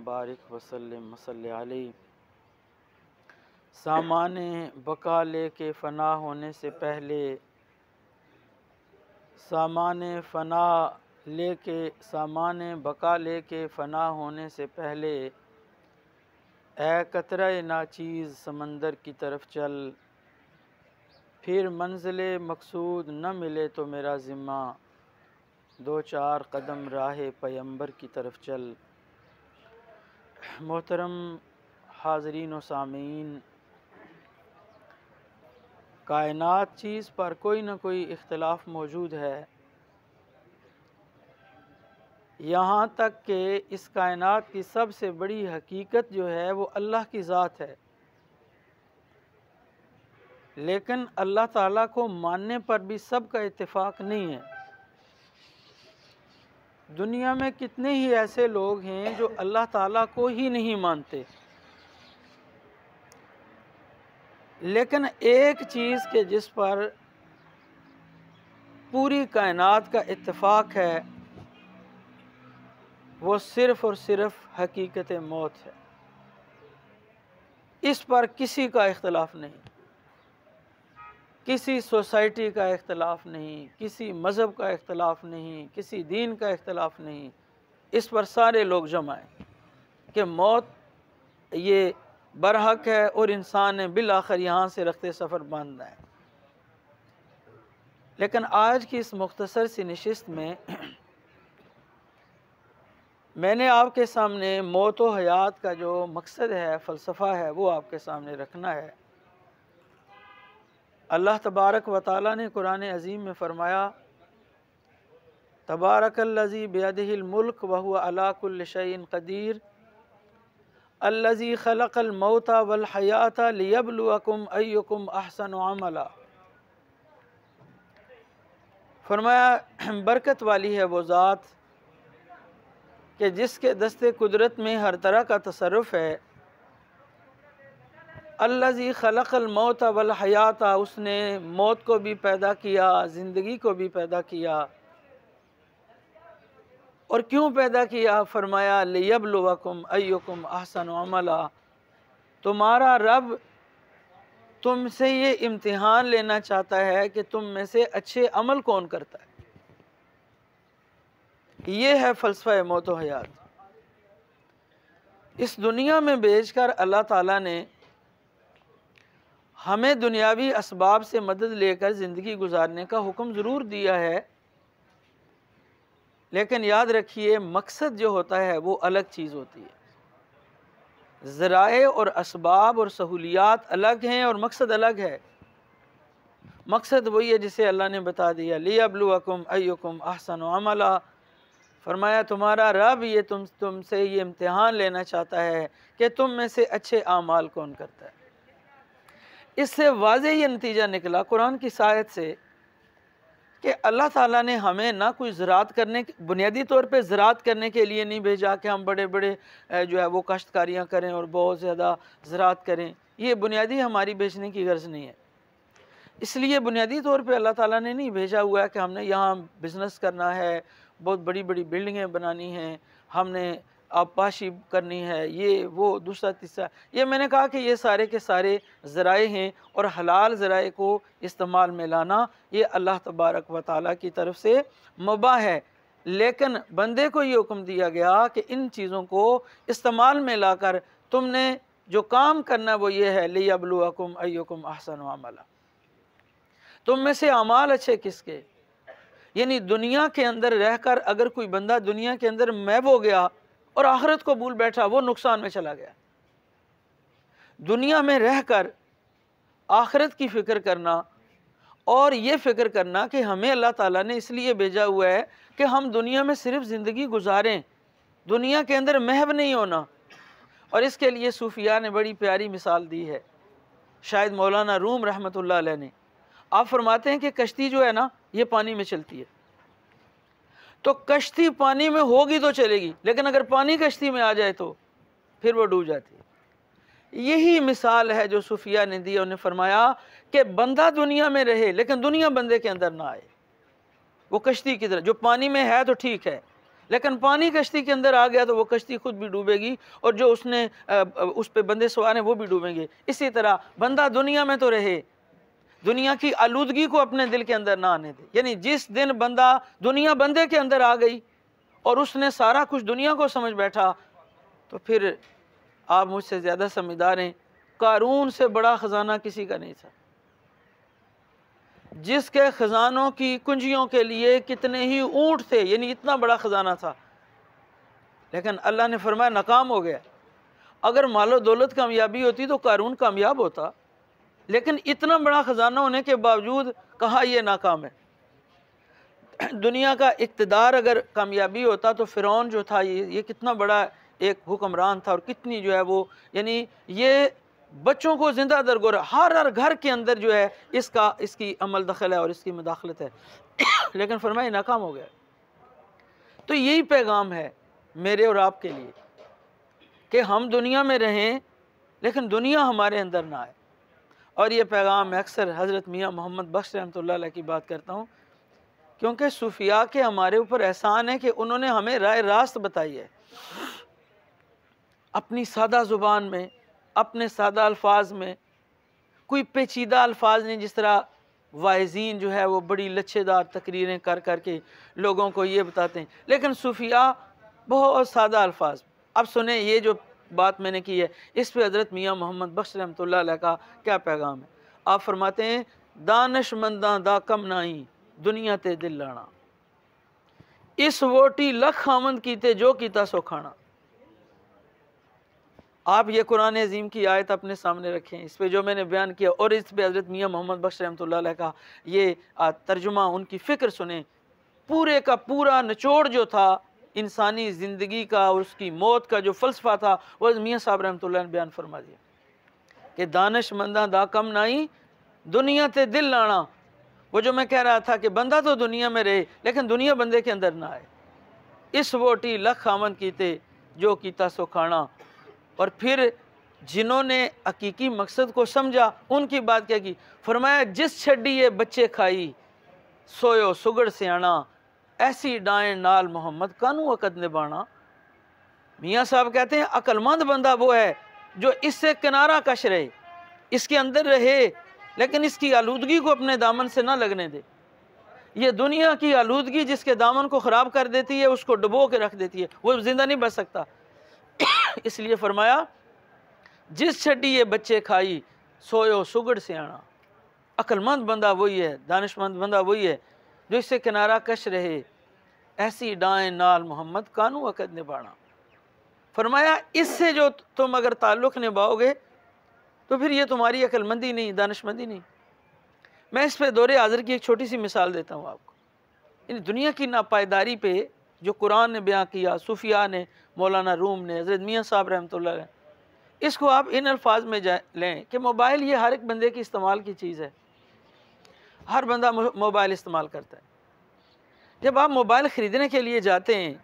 बारिक वसल्लिम वसल्लि अलैहि। सामाने बका लेके फ़ना होने से पहले, सामाने बका लेके फ़ना होने से पहले, ए कतरे नाचीज़ समंदर की तरफ चल, फिर मंज़िले मकसूद न मिले तो मेरा ज़िम्मा, दो चार कदम राह पैगंबर की तरफ चल। मोहतरम हाज़रीन व सामीन, कायनात चीज़ पर कोई न कोई इख्तिलाफ़ मौजूद है। यहाँ तक कि इस कायनात की सबसे बड़ी हकीकत जो है वो अल्लाह की ज़ात है, लेकिन अल्लाह ताला को मानने पर भी सबका इत्तेफाक नहीं है। दुनिया में कितने ही ऐसे लोग हैं जो अल्लाह ताला को ही नहीं मानते, लेकिन एक चीज़ के जिस पर पूरी कायनात का इत्तेफाक है वो सिर्फ़ और सिर्फ हकीकत मौत है। इस पर किसी का इख्तिलाफ़ नहीं, किसी सोसाइटी का इख्तिलाफ़ नहीं, किसी मज़हब का इख्तिलाफ़ नहीं, किसी दीन का इख्तिलाफ़ नहीं। इस पर सारे लोग जमा हैं कि मौत ये बरहक है और इंसान ने बिल आखिर यहाँ से रखते सफ़र बांधना है। लेकिन आज की इस मुख्तसर सी नशिस्त में मैंने आपके सामने मौत व हयात का जो मकसद है, फ़लसफ़ा है, वो आपके सामने रखना है। अल्लाह तबारक व तआला ने कुरान अज़ीम में फ़रमाया, तबारकल्लज़ी बियदिहिल मुल्क व हुवा अला कुल्लि शैइन क़दीर, अल्लज़ी ख़लक़ल मौता वल हयाता लियब्लुवकुम अय्युकुम अहसनु अमला। फरमाया बरकत वाली है वो ज़ात कि जिसके दस्ते कुदरत में हर तरह का तसर्रुफ़ है। अल्लज़ी ख़लक़ल मौता वल हयाता, उसने मौत को भी पैदा किया, ज़िंदगी को भी पैदा किया। और क्यों पैदा किया? फरमाया लियब्लुवकुम अय्युकुम अहसनु अमला, तुम्हारा रब तुमसे ये इम्तिहान लेना चाहता है कि तुम में से अच्छे अमल कौन करता है। ये है फ़लसफ़ा मौत व हयात। इस दुनिया में भेजकर अल्लाह ताला ने हमें दुनियावी असबाब से मदद लेकर ज़िंदगी गुजारने का हुक्म ज़रूर दिया है, लेकिन याद रखिए मकसद जो होता है वो अलग चीज़ होती है। ज़राए और असबाब और सहूलियात अलग हैं और मकसद अलग है। मकसद वही है जिसे अल्लाह ने बता दिया, लियब्लुवकुम अय्युकुम अहसनु अमला। फरमाया तुम्हारा रब ये तुमसे ये इम्तिहान लेना चाहता है कि तुम में से अच्छे आमाल कौन करता है। इससे वाज़े ये नतीजा निकला कुरान की आयत से कि अल्लाह ताला ने हमें ना कोई ज़राअत करने, बुनियादी तौर पे ज़राअत करने के लिए नहीं भेजा कि हम बड़े बड़े जो है वो काश्तकारियाँ करें और बहुत ज़्यादा ज़राअत करें। ये बुनियादी हमारी बेचने की गर्ज़ नहीं है। इसलिए बुनियादी तौर पे अल्लाह ताला ने नहीं भेजा हुआ है कि हमने यहाँ बिज़नेस करना है, बहुत बड़ी बड़ी बिल्डिंगें बनानी हैं, हमने आबपाशी करनी है, ये वो दूसरा तीसरा। ये मैंने कहा कि ये सारे के सारे ज़राए हैं और हलाल ज़राए को इस्तेमाल में लाना ये अल्लाह तबारक व तआला की तरफ से मुबाह है। लेकिन बंदे को ये हुक्म दिया गया कि इन चीज़ों को इस्तेमाल में लाकर तुमने जो काम करना वो ये है, लियब्लुवकुम अय्युकुम अहसनु अमला, तुम में से अमाल अच्छे किसके। यानी दुनिया के अंदर रहकर अगर कोई बंदा दुनिया के अंदर महव हो गया और आखिरत को भूल बैठा, वो नुकसान में चला गया। दुनिया में रहकर आखिरत की फ़िक्र करना और ये फ़िक्र करना कि हमें अल्लाह ताला ने इसलिए भेजा हुआ है कि हम दुनिया में सिर्फ़ ज़िंदगी गुजारें, दुनिया के अंदर महव नहीं होना। और इसके लिए सूफिया ने बड़ी प्यारी मिसाल दी है, शायद मौलाना रूम रहमतुल्लाह अलैह ने। आप फरमाते हैं कि कश्ती जो है ना ये पानी में चलती है, तो कश्ती पानी में होगी तो चलेगी, लेकिन अगर पानी कश्ती में आ जाए तो फिर वो डूब जाती है। यही मिसाल है जो सूफिया ने दी। उन्हें फरमाया कि बंदा दुनिया में रहे लेकिन दुनिया बंदे के अंदर ना आए। वो कश्ती की तरह जो पानी में है तो ठीक है, लेकिन पानी कश्ती के अंदर आ गया तो वो कश्ती खुद भी डूबेगी और जो उसने उस पे बंदे सवार हैं वो भी डूबेंगे। इसी तरह बंदा दुनिया में तो रहे, दुनिया की आलूदगी को अपने दिल के अंदर ना आने दे। यानी जिस दिन बंदा दुनिया बंदे के अंदर आ गई और उसने सारा कुछ दुनिया को समझ बैठा, तो फिर आप मुझसे ज़्यादा समझदार हैं, कारून से बड़ा ख़जाना किसी का नहीं था, जिसके ख़जानों की कुंजियों के लिए कितने ही ऊँट थे, यानी इतना बड़ा ख़जाना था, लेकिन अल्लाह ने फरमाया नाकाम हो गया। अगर मालो दौलत कामयाबी होती तो कारून कामयाब होता, लेकिन इतना बड़ा ख़जाना होने के बावजूद कहा यह नाकाम है। दुनिया का इक़्तिदार अगर कामयाबी होता तो फ़िरौन जो था ये कितना बड़ा एक हुक्मरान था और कितनी जो है वो, यानी ये बच्चों को ज़िंदा दरगोर, हर घर के अंदर जो है इसकी अमल दखल है और इसकी मुदाखलत है। लेकिन फरमाया नाकाम हो गया। तो यही पैगाम है मेरे और आपके लिए कि हम दुनिया में रहें लेकिन दुनिया हमारे अंदर ना आए। और ये पैगाम मैं अक्सर हज़रत मियाँ मोहम्मद बख्श रहमतुल्लाह अलैह की बात करता हूँ, क्योंकि सूफिया के हमारे ऊपर एहसान है कि उन्होंने हमें राह रास्त बताई है, अपनी सादा ज़ुबान में, अपने सादा अल्फाज में, कोई पेचीदा अल्फाज नहीं। जिस तरह वाइज़ीन जो है वो बड़ी लच्छेदार तकरीरें कर कर के लोगों को ये बताते हैं, लेकिन सूफिया बहुत सादा अल्फाज। अब सुने ये जो बात मैंने की है, इस पे हज़रत मियाँ मोहम्मद बख्श रहमतुल्लाह अलैह का क्या पैगाम है। आप फरमाते हैं, दानशमंदा दा कम नाई दुनिया ते दिल लाना, इस वोटी लख खामंद कीते जो कीता सो खाना। आप ये कुरान अज़ीम की आयत अपने सामने रखें, इस पे जो मैंने बयान किया और इस पे हज़रत मियाँ मोहम्मद बख्श रहमतुल्लाह अलैह का ये तर्जुमा, उनकी फ़िक्र सुने। पूरे का पूरा निचोड़ जो था इंसानी ज़िंदगी का और उसकी मौत का जो फ़लसफ़ा था, वो मियाँ साहब रहमतुल्लाह ने बयान फरमा दिया कि दानिशमंदा दा कम नाई दुनिया ते दिल लाना। वो जो मैं कह रहा था कि बंदा तो दुनिया में रहे लेकिन दुनिया बंदे के अंदर ना आए। इस वोटी लख खामन कीते जो कीता सो खाना। और फिर जिन्होंने हकीकी मकसद को समझा उनकी बात क्या की, फरमाया जिस छड़ी ये बच्चे खाई सोयो सुगड़ सियाना, ऐसी डाएं नाल मोहम्मद कानू अकद निभाना। मियाँ साहब कहते हैं अक्लमंद बंदा वो है जो इससे किनारा कश रहे, इसके अंदर रहे लेकिन इसकी आलूदगी को अपने दामन से ना लगने दे। ये दुनिया की आलूदगी जिसके दामन को ख़राब कर देती है, उसको डुबो के रख देती है, वो ज़िंदा नहीं बच सकता। इसलिए फरमाया जिस छड़ी ये बच्चे खाई सोयो सुगड़ सियाना। अक्लमंद बंदा वही है, दानिशमंद बंदा वही है जो इससे किनारा कश रहे, ऐसी डाएं नाल मोहम्मद कानू अकद निभाना। फरमाया इससे जो तुम अगर ताल्लुक़ निभाओगे तो फिर ये तुम्हारी अक्लमंदी नहीं, दानिशमंदी नहीं। मैं इस पे दौरे हाज़िर की एक छोटी सी मिसाल देता हूँ आपको। इन दुनिया की नापायदारी पे जो कुरान ने बयां किया, सूफिया ने, मौलाना रूम ने, हज़रत मियाँ साहब रहमतुल्लाह अलैह, इसको आप इन अल्फाज में लें कि मोबाइल ये हर एक बंदे की इस्तेमाल की चीज़ है, हर बंदा मोबाइल इस्तेमाल करता है। जब आप मोबाइल ख़रीदने के लिए जाते हैं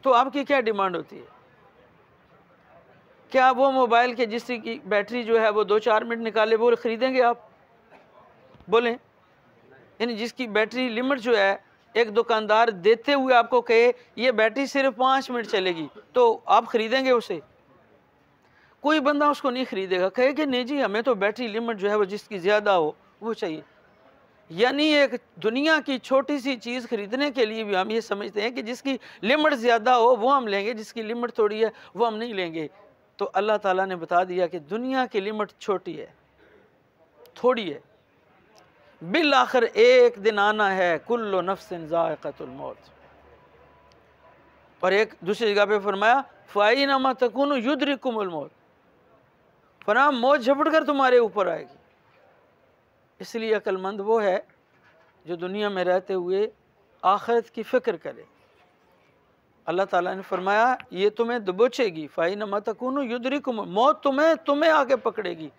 तो आपकी क्या डिमांड होती है? क्या वो मोबाइल के जिसकी बैटरी जो है वो 2-4 मिनट निकाले वो ख़रीदेंगे आप? बोलें। यानी जिसकी बैटरी लिमिट जो है, एक दुकानदार देते हुए आपको कहे ये बैटरी सिर्फ 5 मिनट चलेगी, तो आप ख़रीदेंगे उसे? कोई बंदा उसको नहीं ख़रीदेगा, कहे कि नहीं जी हमें तो बैटरी लिमिट जो है वो जिसकी ज़्यादा हो वो चाहिए। यानी एक दुनिया की छोटी सी चीज़ ख़रीदने के लिए भी हम ये समझते हैं कि जिसकी लिमिट ज़्यादा हो वो हम लेंगे, जिसकी लिमिट थोड़ी है वो हम नहीं लेंगे। तो अल्लाह ताला ने बता दिया कि दुनिया की लिमिट छोटी है, थोड़ी है, बिल आखिर एक दिन आना है, कुल्लु नफ्सिन ज़ाइक़तुल मौत। और एक दूसरी जगह पे फरमाया फ़ाइनमा तकुनु युद्रिकुमुल मौत, फरमाया मौत झपट कर तुम्हारे ऊपर आएगी। इसलिए अक्लमंद वो है जो दुनिया में रहते हुए आखिरत की फ़िक्र करे। अल्लाह ताला ने फरमाया ये तुम्हें दबोचेगी, फ़ाइनमा तकुनु युद्रिकुम, मौत तुम्हें आके पकड़ेगी।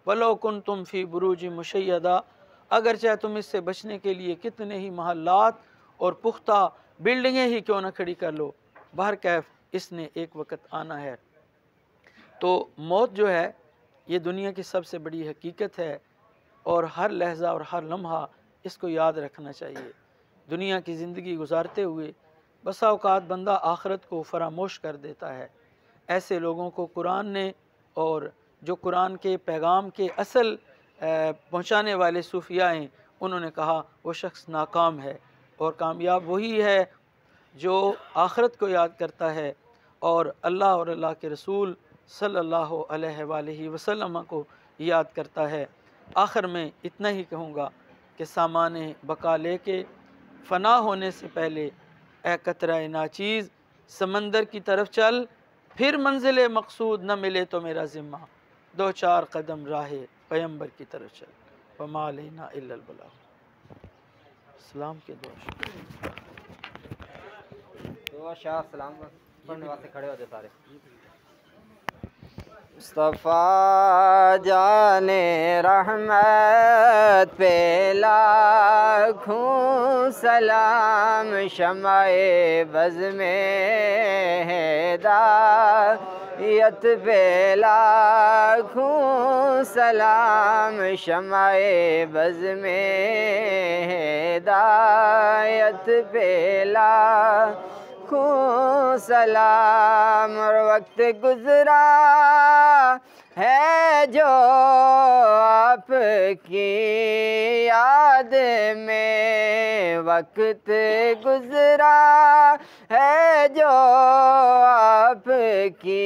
वलो कुन्तुम फ़ी बुरूजिन मुशय्यदा, अगर चाहे तुम इससे बचने के लिए कितने ही महल्लात और पुख्ता बिल्डिंगें ही क्यों ना खड़ी कर लो, बाहर कैफ इसने एक वक्त आना है। तो मौत जो है ये दुनिया की सबसे बड़ी हकीकत है और हर लहजा और हर लम्हा इसको याद रखना चाहिए। दुनिया की ज़िंदगी गुजारते हुए बसा औकात बंदा आखिरत को फरामोश कर देता है। ऐसे लोगों को कुरान ने और जो कुरान के पैगाम के असल पहुँचाने वाले सूफिया हैं, उन्होंने कहा वो शख्स नाकाम है और कामयाब वही है जो आखिरत को याद करता है और अल्लाह और अल्लाह के रसूल सल्लल्लाहु अलैहि वसल्लम को याद करता है। आखिर में इतना ही कहूँगा कि सामाने बका लेके फ़ना होने से पहले ए कतरा नाचीज़ समंदर की तरफ चल, फिर मंजिल मकसूद न मिले तो मेरा ज़िम्मा, दो चार कदम राहे पैगंबर की तरफ चल, वमा अलैना इल्लल बलाग। सलाम के दुआ शाह सलाम पढ़ने वास्ते खड़े होते सारे। मुस्तफ़ा जाने रहमत पे लाखों सलाम, शमाए बज़ में हिदायत पे लाखों सलाम, शमाए बज़ में हिदायत पे लाखों सलाम। और वक्त गुज़रा है जो आपकी याद में, वक्त गुज़रा है जो आपकी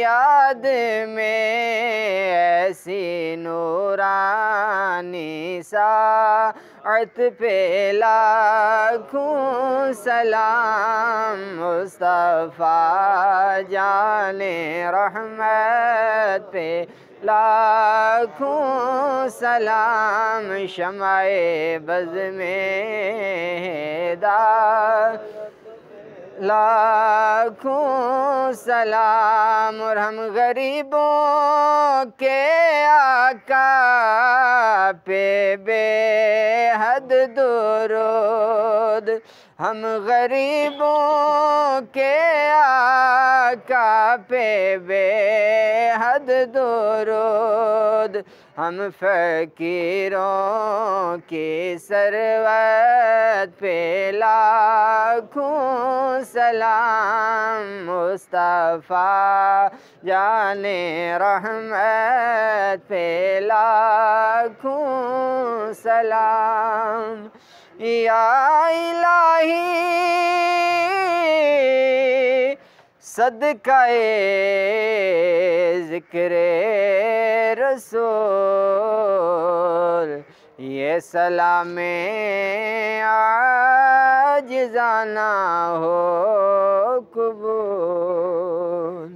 याद में, ऐसी नूरानी साअत पे लाखों सलाम। मुस्तफ़ा जाने रहमत पे लाखों सलाम, शमाए बज़ में हिदायत लाखों सलाम। और हम गरीबों के आका पे बेहद दुरूद, हम गरीबों के आका पे बेहद दुरूद, हम फ़कीरों की सरवत पे लाखों सलाम। मुस्तफ़ा जाने रहमत पे लाखों सलाम। या इलाही सदक़ाए ज़िक्रे रसूल, ये सलामे आजिज़ाना हो कबूल।